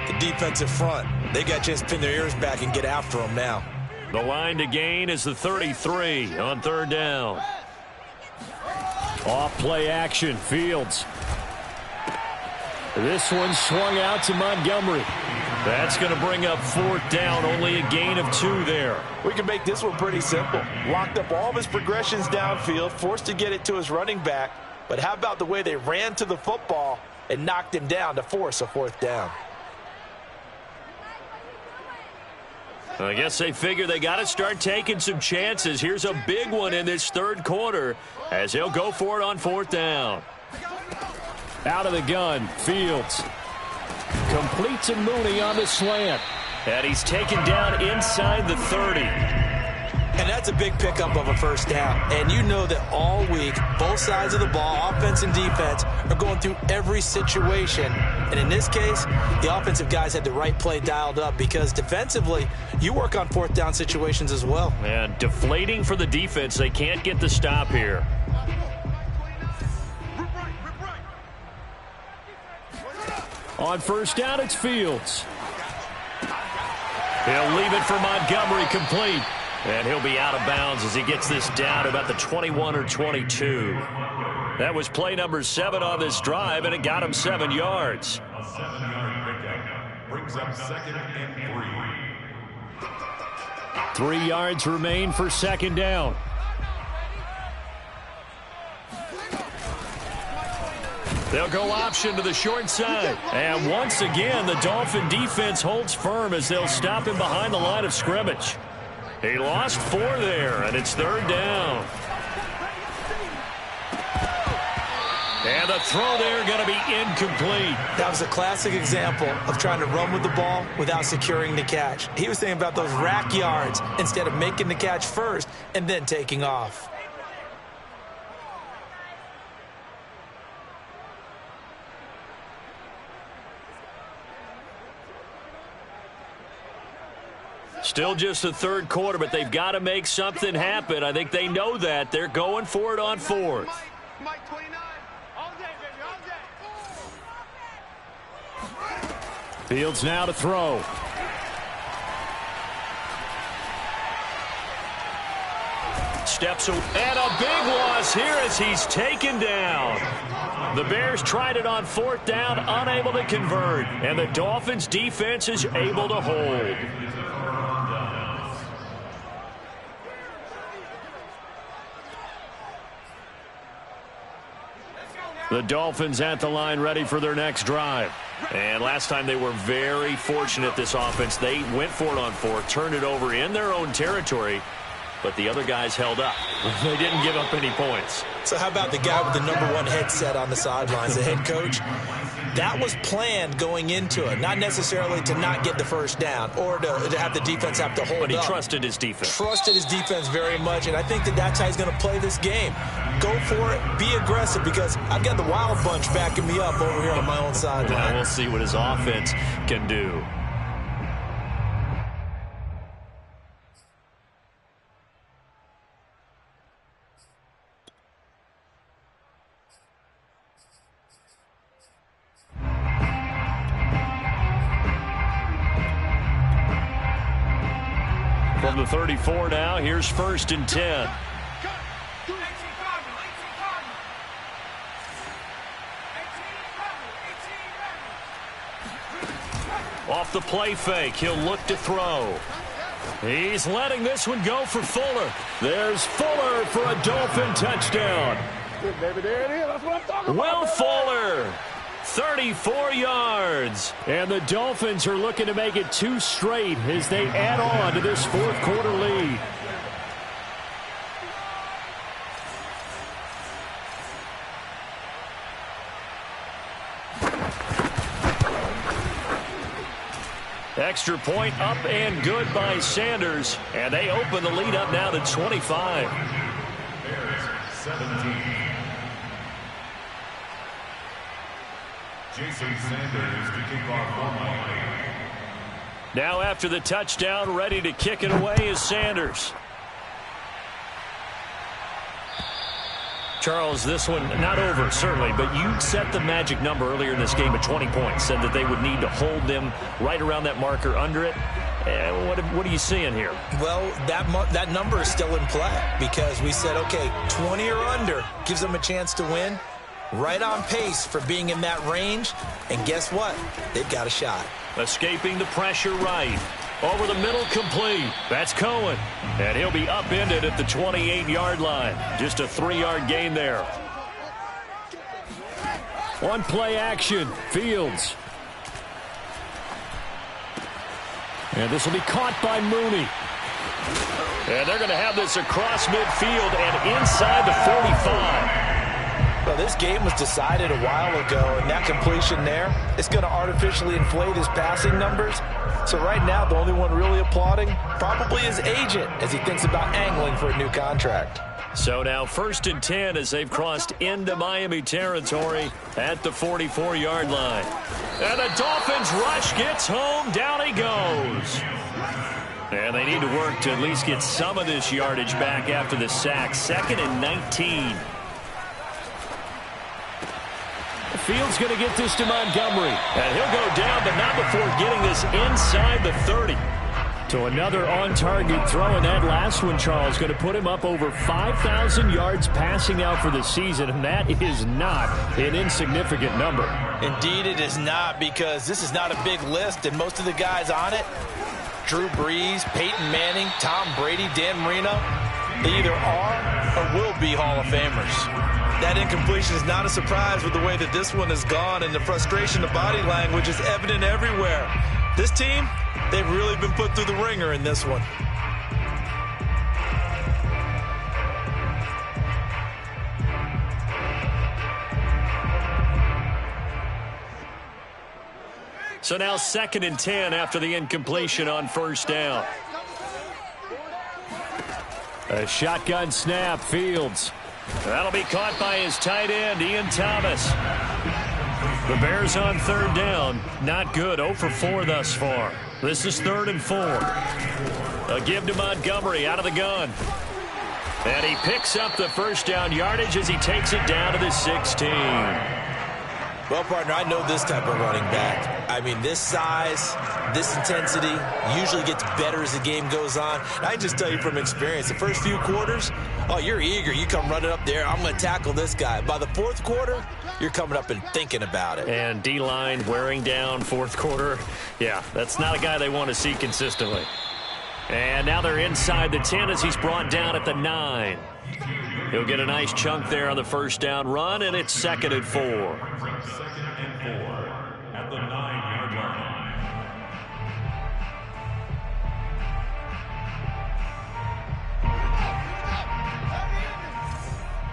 Speaker 2: The defensive front. They got a chance to pin their ears back and get after him now.
Speaker 1: The line to gain is the 33 on 3rd down.
Speaker 5: Off play action, Fields. This one swung out to Montgomery.
Speaker 1: That's going to bring up 4th down, only a gain of 2 there.
Speaker 2: We can make this one pretty simple. Locked up all of his progressions downfield, forced to get it to his running back. But how about the way they ran to the football and knocked him down to force a 4th down?
Speaker 1: I guess they figure they got to start taking some chances. Here's a big one in this 3rd quarter as he'll go for it on 4th down.
Speaker 5: Out of the gun, Fields. Completes a Mooney on the slant.
Speaker 1: And he's taken down inside the 30.
Speaker 2: And that's a big pickup of a 1st down. And you know that all week, both sides of the ball, offense and defense, are going through every situation. And in this case, the offensive guys had the right play dialed up because defensively, you work on 4th down situations as well.
Speaker 1: And deflating for the defense. They can't get the stop here.
Speaker 5: On 1st down, it's Fields.
Speaker 1: He'll leave it for Montgomery, complete. And he'll be out of bounds as he gets this down to about the 21 or 22. That was play number 7 on this drive, and it got him 7 yards.
Speaker 3: A 7-yard pickup brings up 2nd and 3.
Speaker 5: 3 yards remain for 2nd down.
Speaker 1: They'll go option to the short side. And once again, the Dolphin defense holds firm as they'll stop him behind the line of scrimmage. He lost 4 there, and it's 3rd down. And the throw there going to be incomplete.
Speaker 2: That was a classic example of trying to run with the ball without securing the catch. He was thinking about those rack yards instead of making the catch first and then taking off.
Speaker 1: Still just the 3rd quarter, but they've got to make something happen. I think they know that. They're going for it on 4th.
Speaker 6: Mike 29. All day, baby, all day.
Speaker 5: Fields now to throw.
Speaker 1: Steps away. And a big loss here as he's taken down. The Bears tried it on 4th down, unable to convert. And the Dolphins defense is able to hold. The Dolphins at the line ready for their next drive. And last time they were very fortunate, this offense. They went for it on 4th, turned it over in their own territory, but the other guys held up. They didn't give up any points.
Speaker 2: So how about the guy with the #1 headset on the sidelines, the head coach? That was planned going into it, not necessarily to not get the 1st down or to have the defense have to hold up.
Speaker 1: But he trusted his defense.
Speaker 2: Trusted his defense very much, and I think that that's how he's going to play this game. Go for it, be aggressive, because I've got the Wild Bunch backing me up over here on my own sideline.
Speaker 1: Now we'll see what his offense can do. From the 34 now, here's 1st and 10. Off the play fake, he'll look to throw. He's letting this one go for Fuller. There's Fuller for a Dolphin touchdown.
Speaker 6: Good, baby, there it is. That's what I'm talking about.
Speaker 1: Will Fuller 34 yards.
Speaker 5: And the Dolphins are looking to make it 2 straight as they add on to this fourth quarter lead.
Speaker 1: Extra point up and good by Sanders. And they open the lead up now to 25.
Speaker 3: Bears 17. Jason Sanders to kick off for Miami.
Speaker 1: Now after the touchdown, ready to kick it away is Sanders. Charles, this one not over, certainly, but you set the magic number earlier in this game at 20 points, said that they would need to hold them right around that marker under it. What are you seeing here?
Speaker 2: Well, that number is still in play because we said, okay, 20 or under gives them a chance to win. Right on pace for being in that range. And guess what? They've got a shot.
Speaker 1: Escaping the pressure right. Over the middle, complete. That's Cohen. And he'll be upended at the 28-yard line. Just a 3-yard gain there.
Speaker 5: On play action, Fields. And this will be caught by Mooney.
Speaker 1: And they're going to have this across midfield and inside the 45.
Speaker 2: Well, this game was decided a while ago, and that completion there, it's going to artificially inflate his passing numbers. So right now, the only one really applauding probably his agent as he thinks about angling for a new contract.
Speaker 1: So now 1st and 10 as they've crossed into Miami territory at the 44-yard line. And the Dolphins rush gets home. Down he goes. And they need to work to at least get some of this yardage back after the sack. 2nd and 19.
Speaker 5: Fields going to get this to Montgomery.
Speaker 1: And he'll go down, but not before getting this inside the 30.
Speaker 5: To another on-target throw, and that last one, Charles, going to put him up over 5,000 yards passing out for the season, and that is not an insignificant number.
Speaker 2: Indeed it is not, because this is not a big list, and most of the guys on it, Drew Brees, Peyton Manning, Tom Brady, Dan Marino, they either are or will be Hall of Famers. That incompletion is not a surprise with the way that this one has gone, and the frustration of body language is evident everywhere. This team, they've really been put through the ringer in this one.
Speaker 1: So now 2nd and 10 after the incompletion on 1st down.
Speaker 5: A shotgun snap, Fields.
Speaker 1: That'll be caught by his tight end, Ian Thomas. The Bears on 3rd down. Not good. 0 for 4 thus far. This is 3rd and 4. A give to Montgomery out of the gun. And he picks up the 1st down yardage as he takes it down to the 16.
Speaker 2: Well, partner, I know this type of running back. I mean, this size, this intensity usually gets better as the game goes on. And I just tell you from experience, the first few quarters, oh, you're eager. You come running up there, I'm going to tackle this guy. By the 4th quarter, you're coming up and thinking about it.
Speaker 1: And D-line wearing down 4th quarter. Yeah, that's not a guy they want to see consistently. And now they're inside the 10 as he's brought down at the 9. He'll get a nice chunk there on the 1st down run, and it's 2nd and 4.
Speaker 3: 2nd and 4 at the 9-yard line.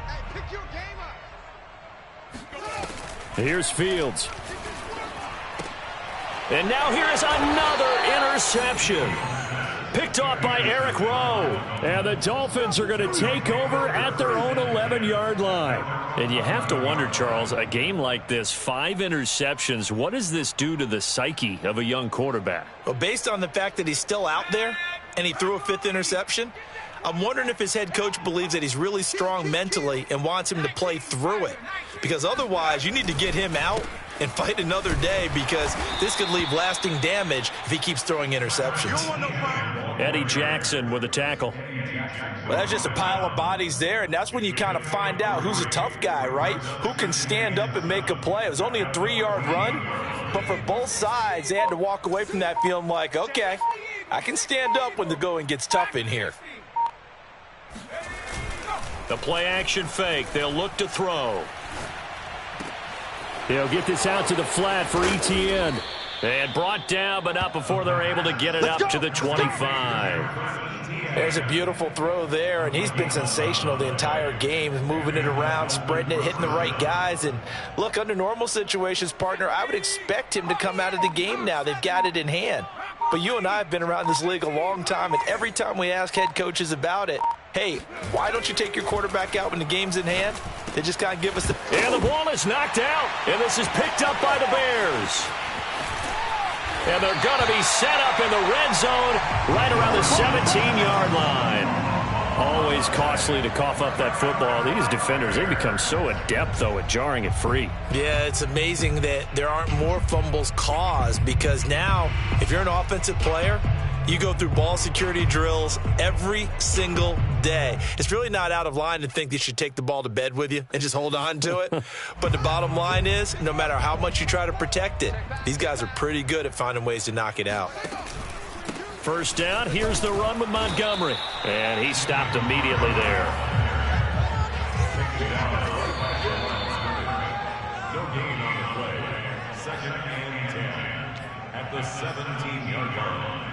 Speaker 6: Hey, pick your game up.
Speaker 5: Here's Fields.
Speaker 1: And now here is another interception. Picked off by Eric Rowe.
Speaker 5: And the Dolphins are going to take over at their own 11-yard line.
Speaker 1: And you have to wonder, Charles, a game like this, 5 interceptions, what does this do to the psyche of a young quarterback?
Speaker 2: Well, based on the fact that he's still out there and he threw a 5th interception, I'm wondering if his head coach believes that he's really strong mentally and wants him to play through it. Because otherwise, you need to get him out and fight another day, because this could leave lasting damage if he keeps throwing interceptions.
Speaker 1: Eddie Jackson with a tackle.
Speaker 2: Well, that's just a pile of bodies there, and that's when you kind of find out who's a tough guy, right? Who can stand up and make a play. It was only a 3-yard run, but for both sides, they had to walk away from that feeling like, okay, I can stand up when the going gets tough in here.
Speaker 1: The play action fake. They'll look to throw.
Speaker 5: They'll get this out to the flat for Etienne. And brought down, but not before they're able to get it up to the 25.
Speaker 2: There's a beautiful throw there, and he's been sensational the entire game, moving it around, spreading it, hitting the right guys. And look, under normal situations, partner, I would expect him to come out of the game now. They've got it in hand. But you and I have been around this league a long time, and every time we ask head coaches about it, hey, why don't you take your quarterback out when the game's in hand? They just kind of give us the...
Speaker 1: And the ball is knocked out, and this is picked up by the Bears. And they're going to be set up in the red zone right around the 17-yard line. Always costly to cough up that football. These defenders, they become so adept, though, at jarring it free.
Speaker 2: Yeah, it's amazing that there aren't more fumbles caused, because now, if you're an offensive player, you go through ball security drills every single day. It's really not out of line to think you should take the ball to bed with you and just hold on to it. But the bottom line is, no matter how much you try to protect it, these guys are pretty good at finding ways to knock it out.
Speaker 1: First down, here's the run with Montgomery. And he stopped immediately there.
Speaker 3: No gain on the play. 2nd and 10 at the 17-yard line.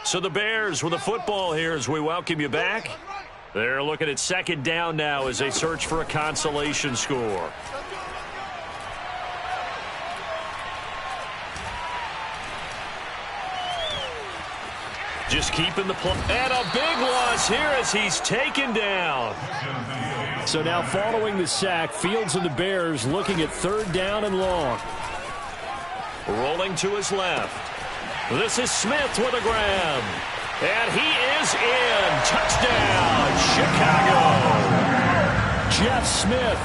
Speaker 1: So the Bears with the football here as we welcome you back. They're looking at second down now as they search for a consolation score. Just keeping the play. And a big loss here as he's taken down.
Speaker 5: So now following the sack, Fields and the Bears looking at 3rd down and long.
Speaker 1: Rolling to his left. This is Smith with a grab. And he is in. Touchdown, Chicago. Jeff Smith,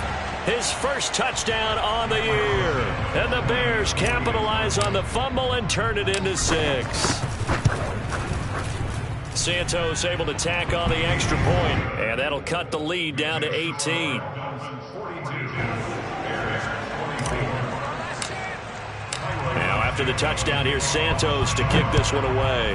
Speaker 1: his first touchdown on the year. And the Bears capitalize on the fumble and turn it into 6. Santos able to tack on the extra point, and that'll cut the lead down to 18. Now after the touchdown, here's Santos to kick this one away.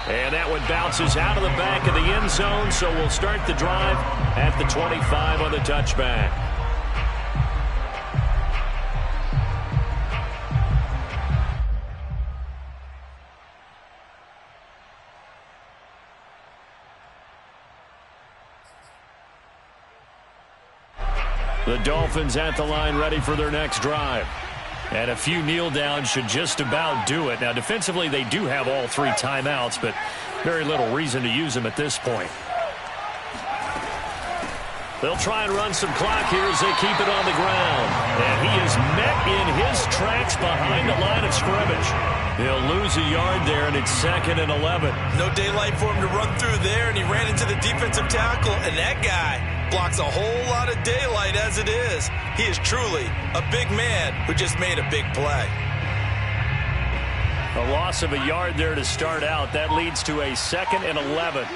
Speaker 1: And that one bounces out of the back of the end zone, so we'll start the drive at the 25 on the touchback. The Dolphins at the line ready for their next drive. And a few kneel downs should just about do it. Now, defensively, they do have all 3 timeouts, but very little reason to use them at this point. They'll try and run some clock here as they keep it on the ground. And he is met in his tracks behind the line of scrimmage. He'll lose a yard there, and it's 2nd and 11.
Speaker 2: No daylight for him to run through there, and he ran into the defensive tackle, and that guy blocks a whole lot of daylight as it is. He is truly a big man who just made a big play.
Speaker 5: A loss of a yard there to start out. That leads to a 2nd and 11.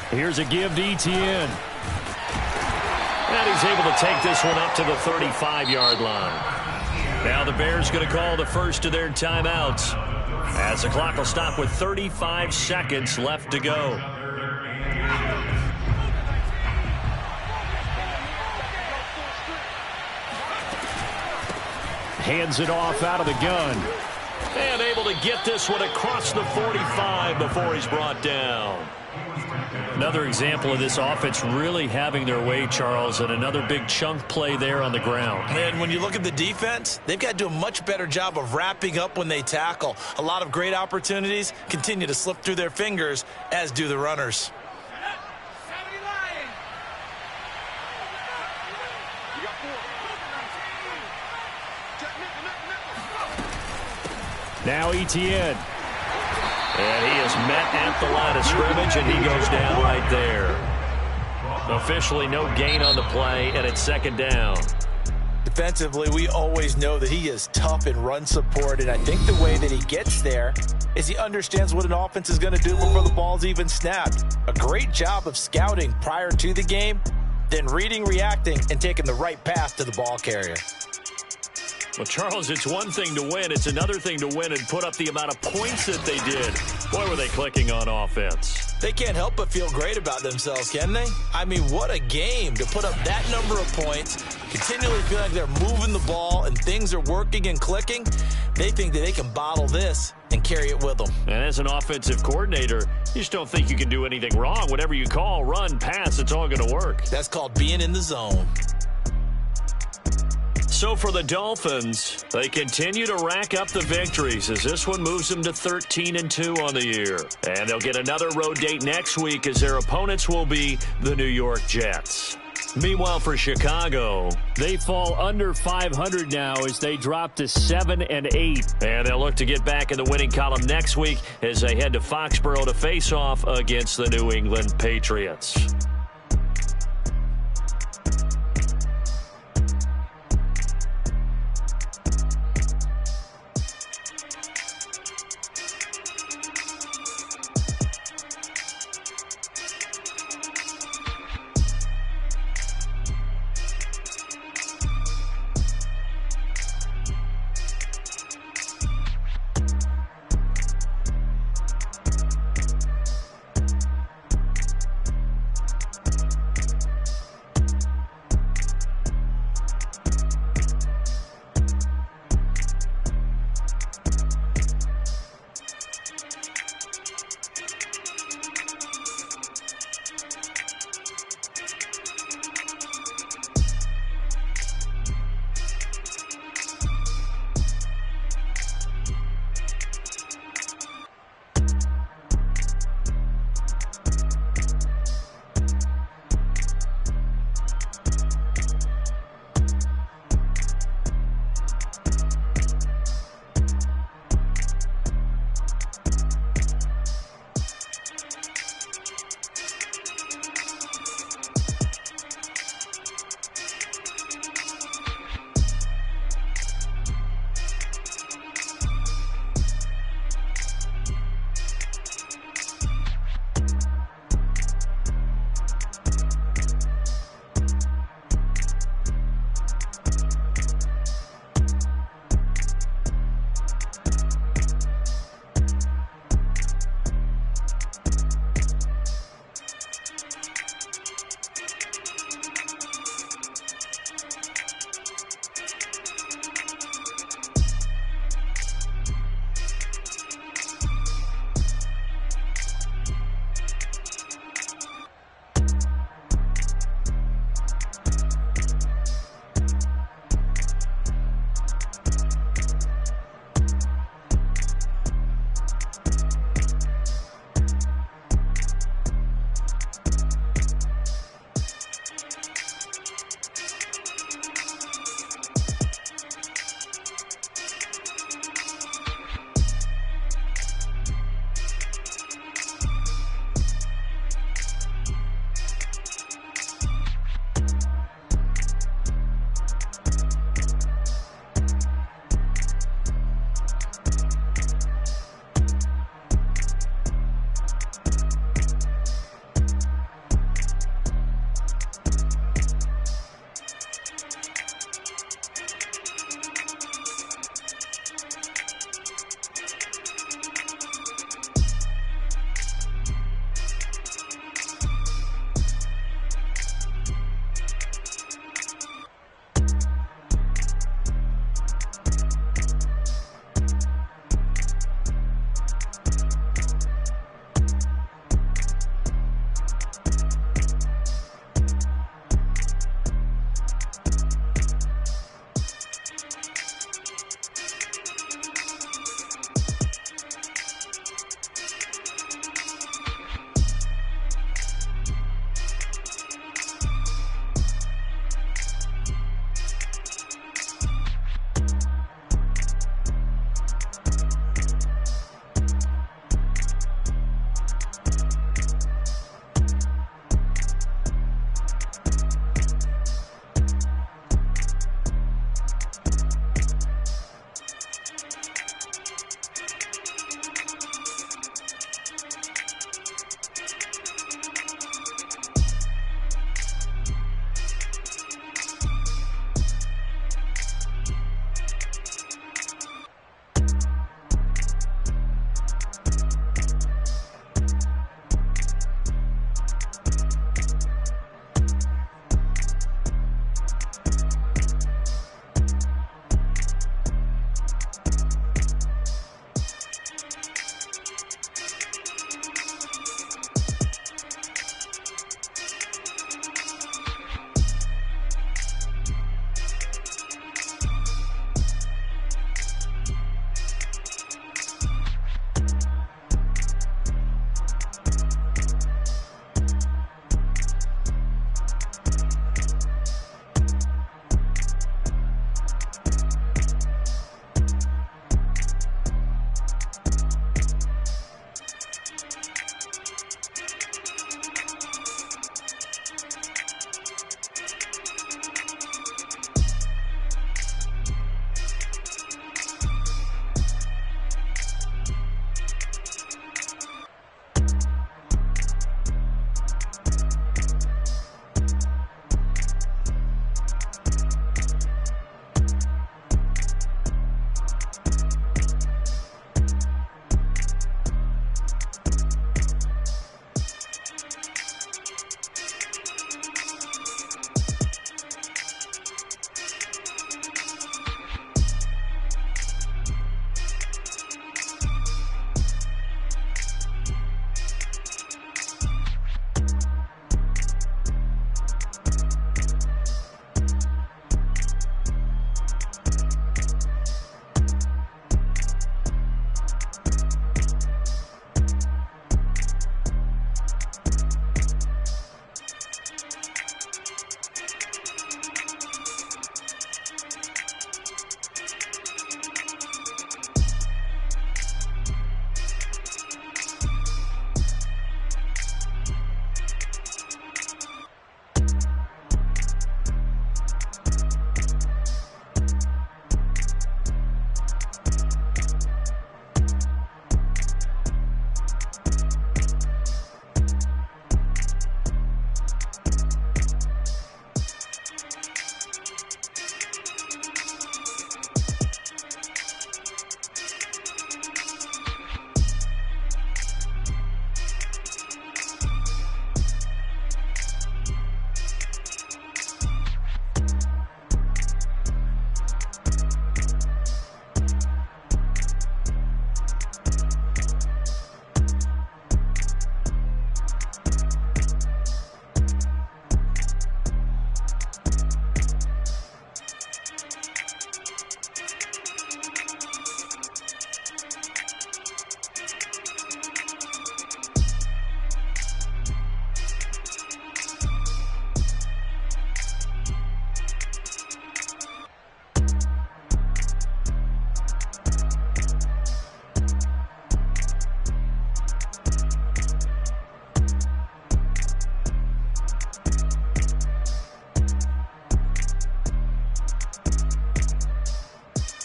Speaker 5: Here's a give to Etienne. And he's able to take this one up to the 35-yard line. Now the Bears going to call the first of their timeouts, as the clock will stop with 35 seconds left to go. Hands it off out of the gun.
Speaker 1: And able to get this one across the 45 before he's brought down.
Speaker 5: Another example of this offense really having their way, Charles, and another big chunk play there on the ground.
Speaker 2: And when you look at the defense, they've got to do a much better job of wrapping up when they tackle. A lot of great opportunities continue to slip through their fingers, as do the runners.
Speaker 5: Now Etienne.
Speaker 1: And he is met at the line of scrimmage, and he goes down right there. Officially no gain on the play, and it's 2nd down.
Speaker 2: Defensively, we always know that he is tough in run support, and I think the way that he gets there is he understands what an offense is going to do before the ball's even snapped. A great job of scouting prior to the game, then reading, reacting, and taking the right path to the ball carrier.
Speaker 5: Well, Charles, it's one thing to win. It's another thing to win and put up the amount of points that they did. Boy, were they clicking on offense.
Speaker 2: They can't help but feel great about themselves, can they? I mean, what a game to put up that number of points, continually feel like they're moving the ball and things are working and clicking. They think that they can bottle this and carry it with them.
Speaker 5: And as an offensive coordinator, you just don't think you can do anything wrong. Whatever you call, run, pass, it's all going to work.
Speaker 2: That's called being in the zone.
Speaker 5: So for the Dolphins, they continue to rack up the victories as this one moves them to 13-2 on the year. And they'll get another road date next week as their opponents will be the New York Jets. Meanwhile, for Chicago, they fall under 500 now as they drop to 7-8. And they'll look to get back in the winning column next week as they head to Foxborough to face off against the New England Patriots.